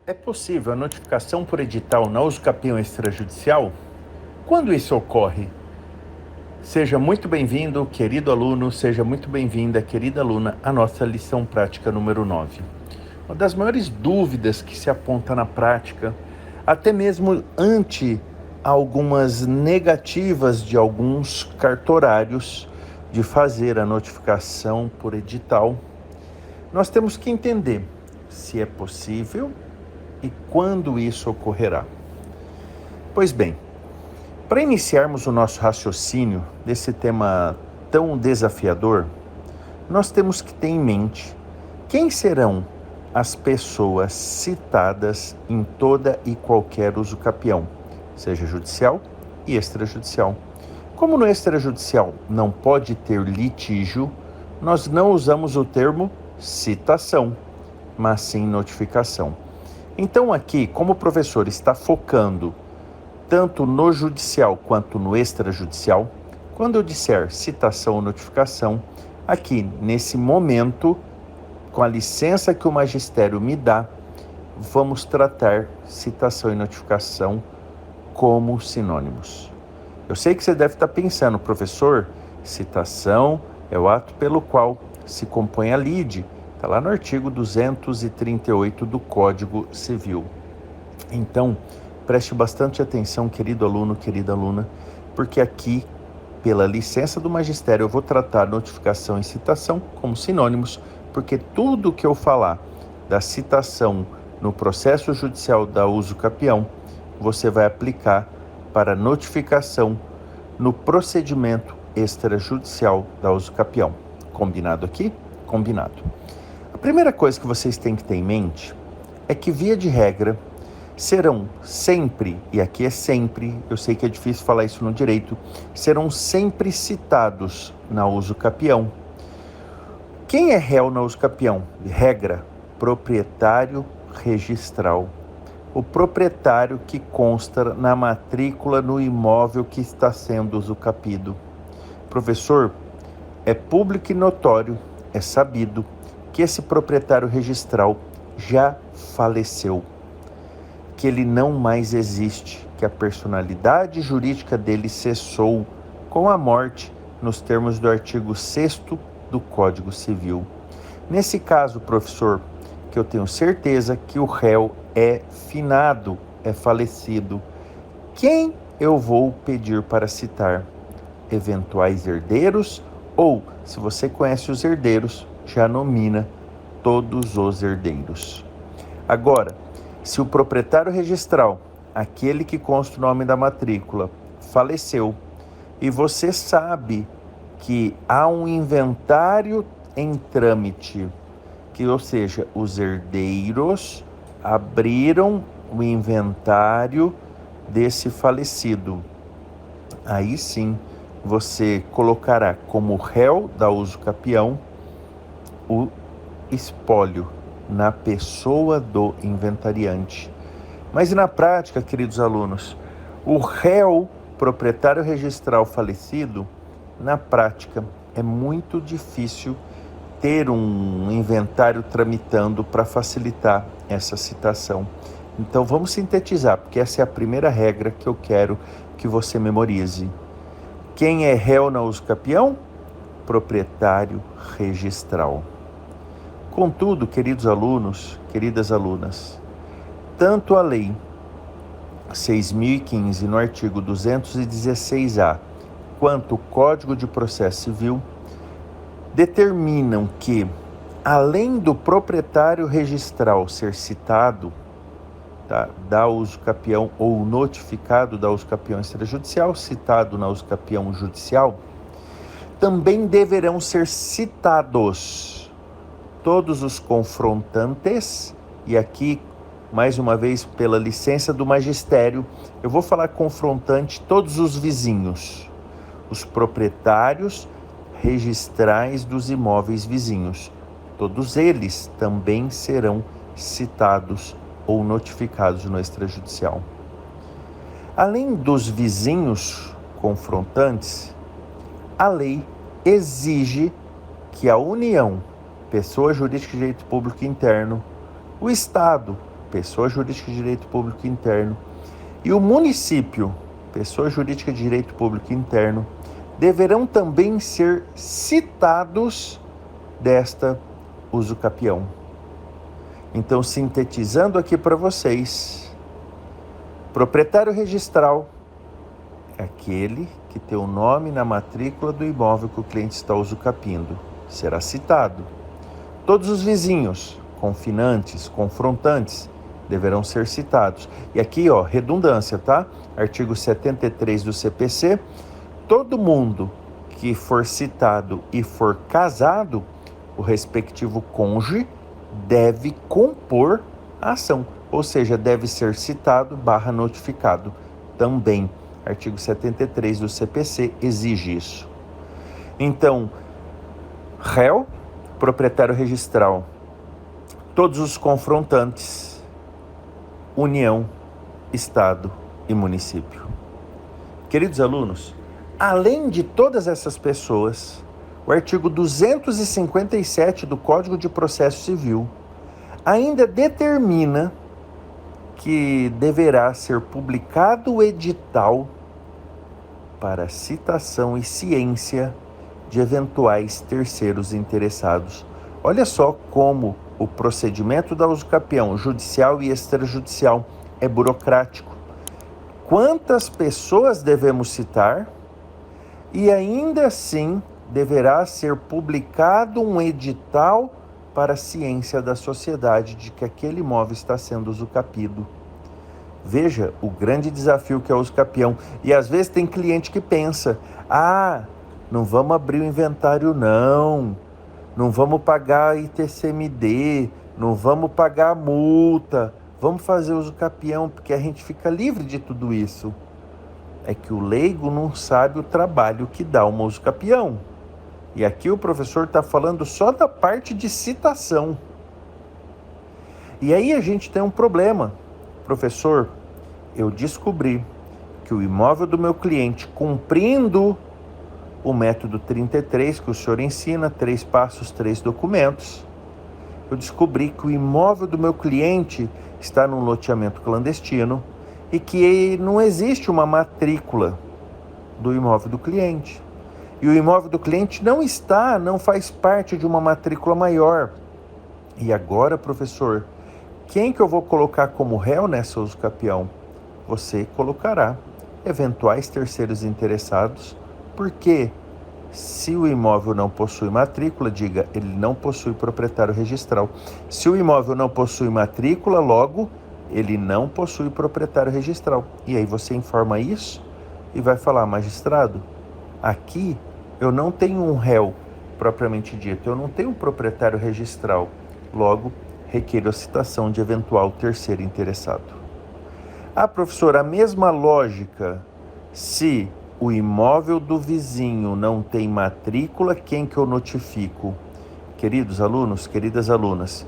É possível a notificação por edital na usucapião extrajudicial? Quando isso ocorre? Seja muito bem-vindo, querido aluno, seja muito bem-vinda, querida aluna, à nossa lição prática número 9. Uma das maiores dúvidas que se aponta na prática, até mesmo ante algumas negativas de alguns cartorários de fazer a notificação por edital, nós temos que entender se é possível e quando isso ocorrerá. Pois bem, para iniciarmos o nosso raciocínio desse tema tão desafiador, nós temos que ter em mente quem serão as pessoas citadas em toda e qualquer usucapião, seja judicial e extrajudicial. Como no extrajudicial não pode ter litígio, nós não usamos o termo citação, mas sim notificação. Então aqui, como o professor está focando tanto no judicial quanto no extrajudicial, quando eu disser citação ou notificação, aqui nesse momento, com a licença que o magistério me dá, vamos tratar citação e notificação como sinônimos. Eu sei que você deve estar pensando, professor, citação é o ato pelo qual se compõe a lide. Está lá no artigo 238 do Código Civil. Então, preste bastante atenção, querido aluno, querida aluna, porque aqui, pela licença do magistério, eu vou tratar notificação e citação como sinônimos, porque tudo que eu falar da citação no processo judicial da usucapião, você vai aplicar para notificação no procedimento extrajudicial da usucapião. Combinado aqui? Combinado. A primeira coisa que vocês têm que ter em mente é que, via de regra, serão sempre, e aqui é sempre, eu sei que é difícil falar isso no direito, serão sempre citados na usucapião. Quem é réu na usucapião? Regra, proprietário registral. O proprietário que consta na matrícula no imóvel que está sendo usucapido. Professor, é público e notório, é sabido, que esse proprietário registral já faleceu, que ele não mais existe, que a personalidade jurídica dele cessou com a morte nos termos do artigo 6º do Código Civil. Nesse caso, professor, que eu tenho certeza que o réu é finado, é falecido, quem eu vou pedir para citar? Eventuais herdeiros ou, se você conhece os herdeiros, já nomina todos os herdeiros. Agora, se o proprietário registral, aquele que consta o nome da matrícula, faleceu e você sabe que há um inventário em trâmite, ou seja, os herdeiros abriram o inventário desse falecido, aí sim você colocará como réu da usucapião o espólio na pessoa do inventariante. Mas na prática, queridos alunos, o réu proprietário registral falecido, na prática, é muito difícil ter um inventário tramitando para facilitar essa citação. Então vamos sintetizar, porque essa é a primeira regra que eu quero que você memorize. Quem é réu na usucapião? Proprietário registral. Contudo, queridos alunos, queridas alunas, tanto a Lei 6.015, no artigo 216-A, quanto o Código de Processo Civil, determinam que, além do proprietário registral ser citado, da usucapião ou notificado da usucapião extrajudicial, citado na usucapião judicial, também deverão ser citados todos os confrontantes, e aqui, mais uma vez, pela licença do magistério, eu vou falar confrontante, todos os vizinhos, os proprietários registrais dos imóveis vizinhos. Todos eles também serão citados ou notificados no extrajudicial. Além dos vizinhos confrontantes, a lei exige que a União, pessoa jurídica de direito público interno, o Estado pessoa jurídica de direito público interno, e o município, pessoa jurídica de direito público interno, deverão também ser citados desta uso capião. Então, sintetizando aqui para vocês, proprietário registral é aquele que tem o nome na matrícula do imóvel que o cliente está usucapindo, será citado. Todos os vizinhos, confinantes, confrontantes, deverão ser citados. E aqui, redundância, tá? Artigo 73 do CPC, todo mundo que for citado e for casado, o respectivo cônjuge deve compor a ação, ou seja, deve ser citado / notificado também. Artigo 73 do CPC exige isso. Então, réu, proprietário registral, todos os confrontantes, União, Estado e município. Queridos alunos, além de todas essas pessoas, o artigo 257 do Código de Processo Civil ainda determina que deverá ser publicado o edital para citação e ciência de eventuais terceiros interessados. Olha só como o procedimento da usucapião judicial e extrajudicial é burocrático. Quantas pessoas devemos citar? E ainda assim deverá ser publicado um edital para a ciência da sociedade de que aquele imóvel está sendo usucapido. Veja o grande desafio que é o usucapião. E às vezes tem cliente que pensa, não vamos abrir o inventário não vamos pagar ITCMD, não vamos pagar a multa, vamos fazer usucapião porque a gente fica livre de tudo isso. É que o leigo não sabe o trabalho que dá uma usucapião. E aqui o professor está falando só da parte de citação. E aí a gente tem um problema. Professor, eu descobri que o imóvel do meu cliente, cumprindo o método 33 que o senhor ensina, 3 passos, 3 documentos, eu descobri que o imóvel do meu cliente está num loteamento clandestino e que não existe uma matrícula do imóvel do cliente. E o imóvel do cliente não faz parte de uma matrícula maior. E agora, professor, quem que eu vou colocar como réu nessa usucapião? Você colocará eventuais terceiros interessados, porque se o imóvel não possui matrícula, diga, ele não possui proprietário registral. Se o imóvel não possui matrícula, logo, ele não possui proprietário registral. E aí você informa isso e vai falar, magistrado, aqui eu não tenho um réu propriamente dito, eu não tenho um proprietário registral, logo requeiro a citação de eventual terceiro interessado. Professor, a mesma lógica, se o imóvel do vizinho não tem matrícula, quem que eu notifico? Queridos alunos, queridas alunas,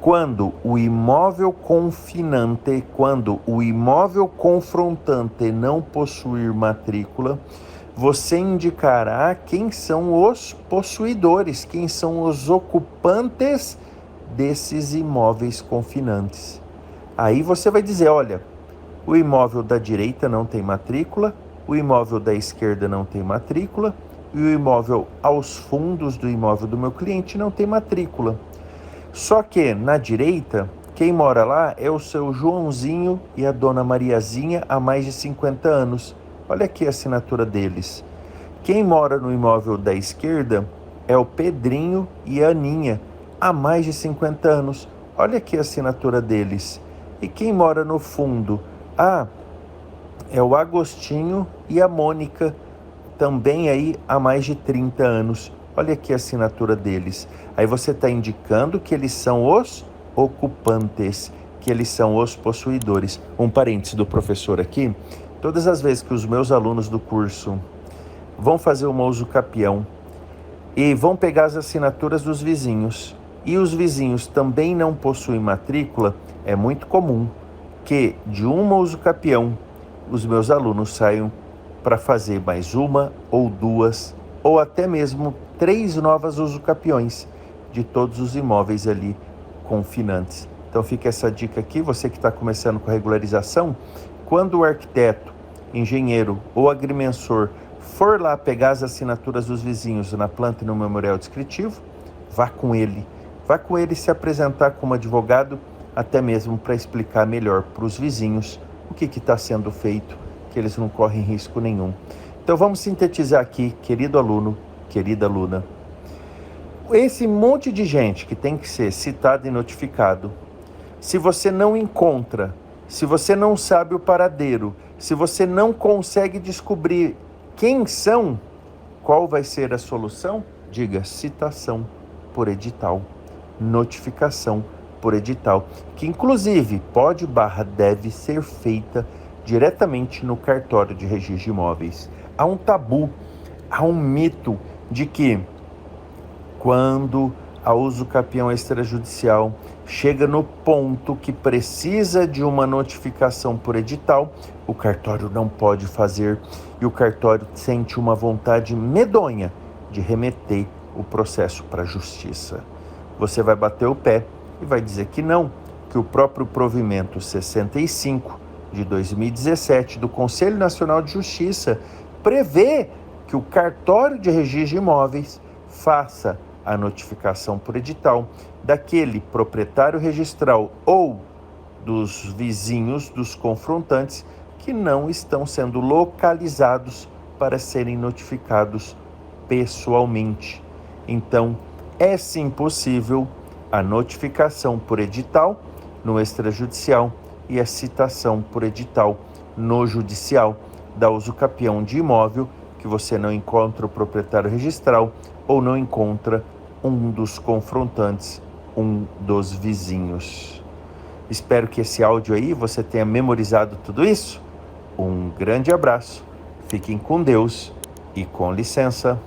quando o imóvel confinante, quando o imóvel confrontante não possuir matrícula, você indicará quem são os possuidores, quem são os ocupantes desses imóveis confinantes. Aí você vai dizer, olha, o imóvel da direita não tem matrícula, o imóvel da esquerda não tem matrícula e o imóvel aos fundos do imóvel do meu cliente não tem matrícula. Só que na direita, quem mora lá é o seu Joãozinho e a dona Mariazinha há mais de 50 anos. Olha aqui a assinatura deles. Quem mora no imóvel da esquerda é o Pedrinho e a Aninha, há mais de 50 anos. Olha aqui a assinatura deles. E quem mora no fundo? É o Agostinho e a Mônica, também aí há mais de 30 anos. Olha aqui a assinatura deles. Aí você está indicando que eles são os ocupantes, que eles são os possuidores. Um parêntese do professor aqui. Todas as vezes que os meus alunos do curso vão fazer uma usucapião e vão pegar as assinaturas dos vizinhos, e os vizinhos também não possuem matrícula, é muito comum que de uma usucapião os meus alunos saiam para fazer mais uma ou duas ou até mesmo 3 novas usucapiões de todos os imóveis ali confinantes. Então fica essa dica aqui, você que está começando com a regularização, quando o arquiteto, engenheiro ou agrimensor for lá pegar as assinaturas dos vizinhos na planta e no memorial descritivo, vá com ele se apresentar como advogado, até mesmo para explicar melhor para os vizinhos o que está sendo feito, que eles não correm risco nenhum. Então vamos sintetizar aqui, querido aluno, querida aluna. Esse monte de gente que tem que ser citado e notificado, se você não encontra, se você não sabe o paradeiro, se você não consegue descobrir quem são, qual vai ser a solução? Diga citação por edital, notificação por edital, que inclusive deve ser feita diretamente no cartório de registro de imóveis. Há um tabu, há um mito de que quando a uso capião extrajudicial chega no ponto que precisa de uma notificação por edital, o cartório não pode fazer e o cartório sente uma vontade medonha de remeter o processo para a justiça. Você vai bater o pé e vai dizer que não, que o próprio provimento 65 de 2017 do Conselho Nacional de Justiça prevê que o cartório de registro de imóveis faça a notificação por edital daquele proprietário registral ou dos vizinhos dos confrontantes que não estão sendo localizados para serem notificados pessoalmente. Então, é sim possível a notificação por edital no extrajudicial e a citação por edital no judicial da uso capião de imóvel que você não encontra o proprietário registral ou não encontra um dos confrontantes, um dos vizinhos. Espero que esse áudio aí você tenha memorizado tudo isso. Um grande abraço, fiquem com Deus e com licença.